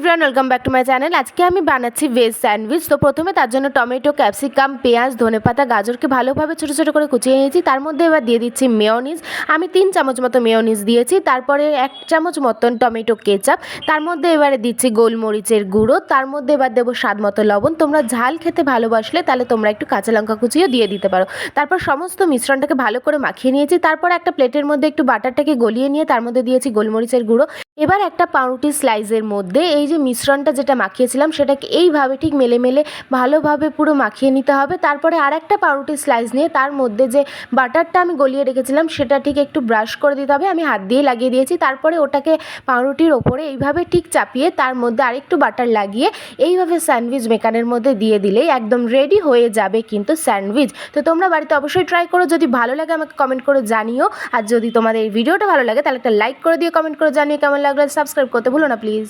Everyone, welcome back to my channel. আজকে আমি বানাচ্ছি ভেজ স্যান্ডউইচ। তো প্রথমে তার জন্য টমেটো, ক্যাপসিকাম, পেঁয়াজ, ধনেপাতা, গাজরকে ভালোভাবে ছোটো ছোটো করে কুচিয়ে নিয়েছি। তার মধ্যে এবার দিয়ে দিচ্ছি মেয়োনিজ। আমি 3 চামচ মতো মেয়োনিজ দিয়েছি। তারপরে 1 চামচ মতন টমেটো কেচাপ। তার মধ্যে এবারে দিচ্ছি গোলমরিচের গুঁড়ো। তার মধ্যে এবার দেবো স্বাদ মতো লবণ। তোমরা ঝাল খেতে ভালোবাসলে তাহলে তোমরা একটু কাঁচা লঙ্কা কুচিও দিয়ে দিতে পারো। তারপর সমস্ত মিশ্রণটাকে ভালো করে মাখিয়ে নিয়েছি। তারপর একটা প্লেটের মধ্যে একটু বাটারটাকে গলিয়ে নিয়ে তার মধ্যে দিয়েছি গোলমরিচের গুঁড়ো। এবার একটা পাউরুটি স্লাইসের মধ্যে এই যে মিশ্রণটা যেটা মাখিয়েছিলাম সেটাকে এইভাবে ঠিক মেলে মেলে ভালোভাবে পুরো মাখিয়ে নিতে হবে। তারপরে আর একটা পাউরুটি স্লাইস নিয়ে তার মধ্যে যে বাটারটা আমি গলিয়ে রেখেছিলাম সেটা ঠিক একটু ব্রাশ করে দিতে হবে। আমি হাত দিয়ে লাগিয়ে দিয়েছি। তারপরে ওটাকে পাউরুটির ওপরে এইভাবে ঠিক চাপিয়ে তার মধ্যে আরেকটু বাটার লাগিয়ে এইভাবে স্যান্ডউইচ মেকারের মধ্যে দিয়ে দিলেই একদম রেডি হয়ে যাবে কিন্তু স্যান্ডউইচ। তো তোমরা বাড়িতে অবশ্যই ট্রাই করো। যদি ভালো লাগে আমাকে কমেন্ট করে জানিও। আর যদি তোমাদের এই ভিডিওটা ভালো লাগে তাহলে একটা লাইক করে দিয়ে কমেন্ট করে জানিও কেমন লাগলো। সাবস্ক্রাইব করতে ভুলো না প্লিজ।